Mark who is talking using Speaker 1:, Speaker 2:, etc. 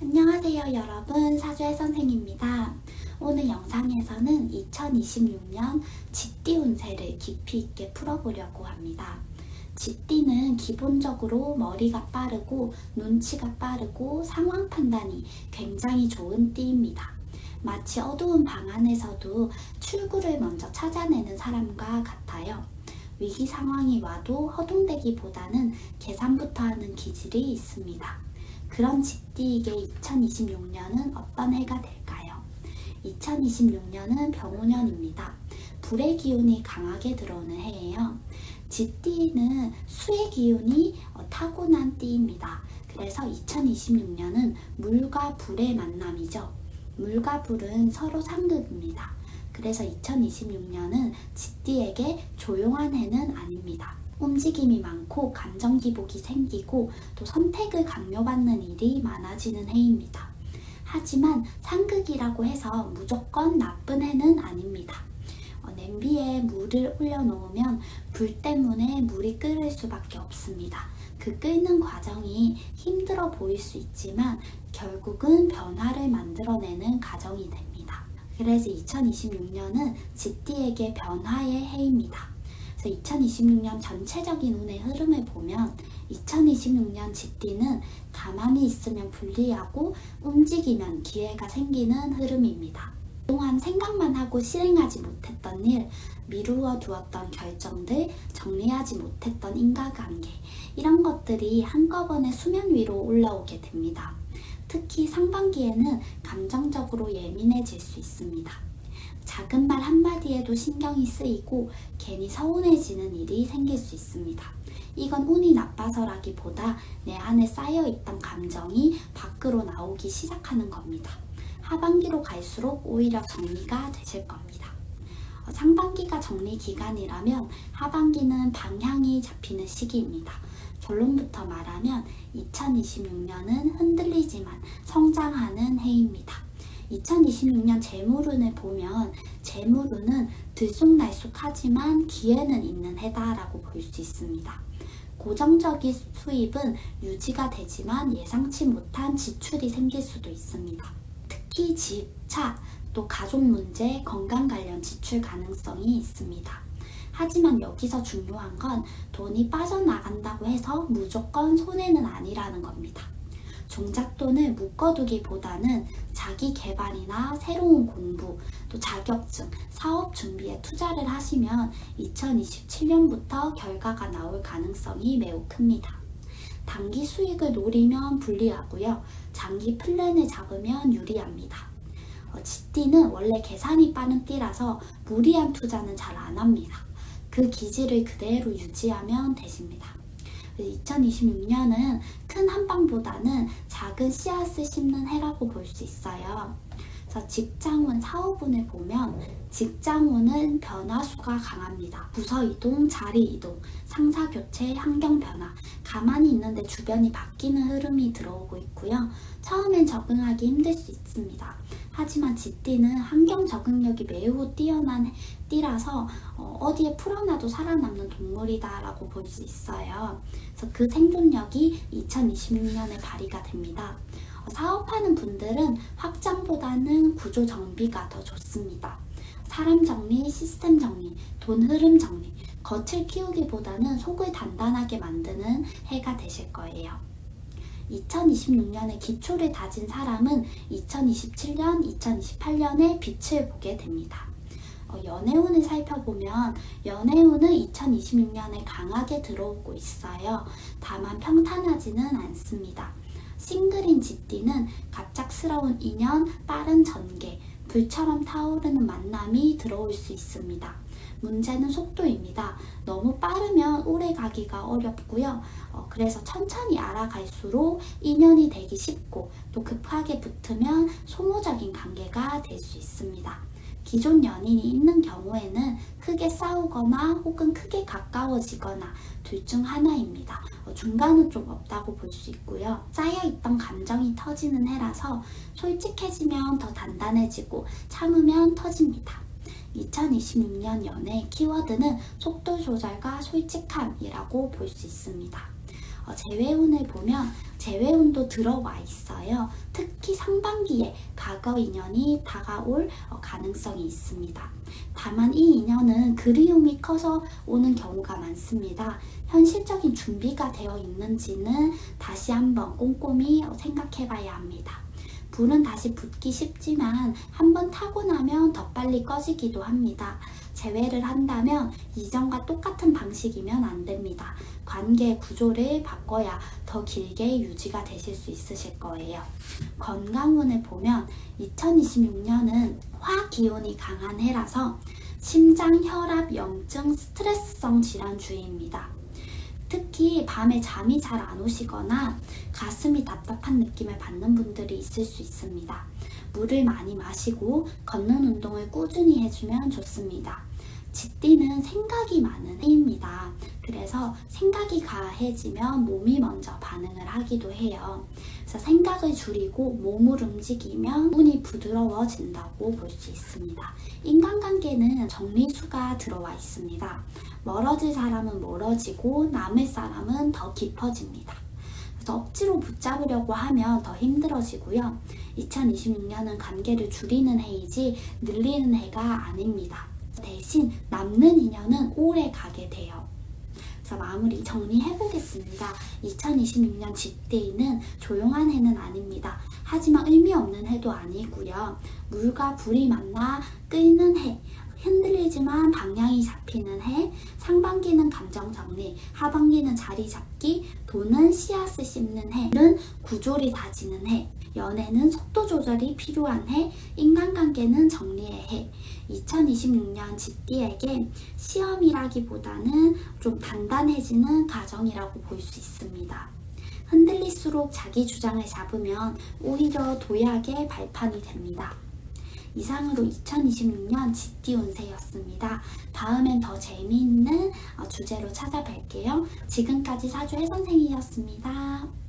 Speaker 1: 안녕하세요 여러분, 사주의 선생입니다. 오늘 영상에서는 2026년 쥐띠 운세를 깊이 있게 풀어보려고 합니다. 쥐띠는 기본적으로 머리가 빠르고 눈치가 빠르고 상황 판단이 굉장히 좋은 띠입니다. 마치 어두운 방 안에서도 출구를 먼저 찾아내는 사람과 같아요. 위기 상황이 와도 허둥대기보다는 계산부터 하는 기질이 있습니다. 그런 쥐띠에게 2026년은 어떤 해가 될까요? 2026년은 병오년입니다. 불의 기운이 강하게 들어오는 해예요. 쥐띠는 수의 기운이 타고난 띠입니다. 그래서 2026년은 물과 불의 만남이죠. 물과 불은 서로 상극입니다. 그래서 2026년은 쥐띠에게 조용한 해는 아닙니다. 움직임이 많고 감정 기복이 생기고 또 선택을 강요받는 일이 많아지는 해입니다. 하지만 상극이라고 해서 무조건 나쁜 해는 아닙니다. 냄비에 물을 올려놓으면 불 때문에 물이 끓을 수밖에 없습니다. 그 끓는 과정이 힘들어 보일 수 있지만 결국은 변화를 만들어내는 과정이 됩니다. 그래서 2026년은 쥐띠에게 변화의 해입니다. 2026년 전체적인 운의 흐름을 보면 2026년 쥐띠는 가만히 있으면 불리하고 움직이면 기회가 생기는 흐름입니다. 그동안 생각만 하고 실행하지 못했던 일, 미루어 두었던 결정들, 정리하지 못했던 인과관계, 이런 것들이 한꺼번에 수면 위로 올라오게 됩니다. 특히 상반기에는 감정적으로 예민해질 수 있습니다. 작은 말 한마디에도 신경이 쓰이고 괜히 서운해지는 일이 생길 수 있습니다. 이건 운이 나빠서라기보다 내 안에 쌓여있던 감정이 밖으로 나오기 시작하는 겁니다. 하반기로 갈수록 오히려 정리가 되실 겁니다. 상반기가 정리 기간이라면 하반기는 방향이 잡히는 시기입니다. 결론부터 말하면 2026년은 흔들리지만 성장하는 해입니다. 2026년 재물운을 보면 재물운은 들쑥날쑥하지만 기회는 있는 해다라고 볼 수 있습니다. 고정적인 수입은 유지가 되지만 예상치 못한 지출이 생길 수도 있습니다. 특히 집, 차, 또 가족 문제, 건강 관련 지출 가능성이 있습니다. 하지만 여기서 중요한 건 돈이 빠져나간다고 해서 무조건 손해는 아니라는 겁니다. 종잣돈을 묶어두기보다는 자기 개발이나 새로운 공부, 또 자격증, 사업 준비에 투자를 하시면 2027년부터 결과가 나올 가능성이 매우 큽니다. 단기 수익을 노리면 불리하고요. 장기 플랜을 잡으면 유리합니다. 쥐띠는 원래 계산이 빠른 띠라서 무리한 투자는 잘 안 합니다. 그 기질을 그대로 유지하면 되십니다. 2026년은 큰 한방보다는 작은 씨앗을 심는 해라고 볼 수 있어요. 그래서 직장운, 사업운을 보면 직장운은 변화수가 강합니다. 부서 이동, 자리 이동, 상사 교체, 환경 변화, 가만히 있는데 주변이 바뀌는 흐름이 들어오고 있고요. 처음엔 적응하기 힘들 수 있습니다. 하지만 쥐띠는 환경 적응력이 매우 뛰어난 띠라서 어디에 풀어놔도 살아남는 동물이다 라고 볼 수 있어요. 그래서 그 생존력이 2026년에 발휘가 됩니다. 사업하는 분들은 확장보다는 구조 정비가 더 좋습니다. 사람 정리, 시스템 정리, 돈 흐름 정리, 겉을 키우기보다는 속을 단단하게 만드는 해가 되실 거예요. 2026년에 기초를 다진 사람은 2027년, 2028년에 빛을 보게 됩니다. 연애운을 살펴보면 연애운은 2026년에 강하게 들어오고 있어요. 다만 평탄하지는 않습니다. 싱글인 쥐띠는 갑작스러운 인연, 빠른 전개, 불처럼 타오르는 만남이 들어올 수 있습니다. 문제는 속도입니다. 너무 빠르면 오래 가기가 어렵고요. 그래서 천천히 알아갈수록 인연이 되기 쉽고 또 급하게 붙으면 소모적인 관계가 될 수 있습니다. 기존 연인이 있는 경우에는 크게 싸우거나 혹은 크게 가까워지거나 둘 중 하나입니다. 중간은 좀 없다고 볼 수 있고요. 쌓여있던 감정이 터지는 해라서 솔직해지면 더 단단해지고 참으면 터집니다. 2026년 연애의 키워드는 속도 조절과 솔직함이라고 볼 수 있습니다. 재회운을 보면 재회운도 들어와 있어요. 특히 상반기에 과거 인연이 다가올 가능성이 있습니다. 다만 이 인연은 그리움이 커서 오는 경우가 많습니다. 현실적인 준비가 되어 있는지는 다시 한번 꼼꼼히 생각해 봐야 합니다. 불은 다시 붙기 쉽지만 한번 타고 나면 더 빨리 꺼지기도 합니다. 재회를 한다면 이전과 똑같은 방식이면 안 됩니다. 관계 구조를 바꿔야 더 길게 유지가 되실 수 있으실 거예요. 건강운을 보면 2026년은 화 기운이 강한 해라서 심장, 혈압, 염증, 스트레스성 질환 주의입니다. 특히 밤에 잠이 잘 안 오시거나 가슴이 답답한 느낌을 받는 분들이 있을 수 있습니다. 물을 많이 마시고 걷는 운동을 꾸준히 해주면 좋습니다. 쥐띠는 생각이 많은 해입니다. 그래서 생각이 가해지면 몸이 먼저 반응을 하기도 해요. 그래서 생각을 줄이고 몸을 움직이면 운이 부드러워진다고 볼 수 있습니다. 인간관계는 정리수가 들어와 있습니다. 멀어질 사람은 멀어지고 남을 사람은 더 깊어집니다. 그래서 억지로 붙잡으려고 하면 더 힘들어지고요. 2026년은 관계를 줄이는 해이지 늘리는 해가 아닙니다. 대신 남는 인연은 오래 가게 돼요. 그래서 마무리 정리해 보겠습니다. 2026년 쥐띠는 조용한 해는 아닙니다. 하지만 의미 없는 해도 아니고요. 물과 불이 만나 끓는 해, 흔들리지만 방향이 잡히는 해, 상반기는 감정 정리, 하반기는 자리 잡기, 돈은 씨앗을 심는 해, 는 구조리 다지는 해, 연애는 속도 조절이 필요한 해, 인간관계는 정리의 해. 2026년 쥐띠에게 시험이라기보다는 좀 단단해지는 과정이라고 볼 수 있습니다. 흔들릴수록 자기 주장을 잡으면 오히려 도약의 발판이 됩니다. 이상으로 2026년 쥐띠 운세였습니다. 다음엔 더 재미있는 주제로 찾아뵐게요. 지금까지 사주 혜선생이었습니다.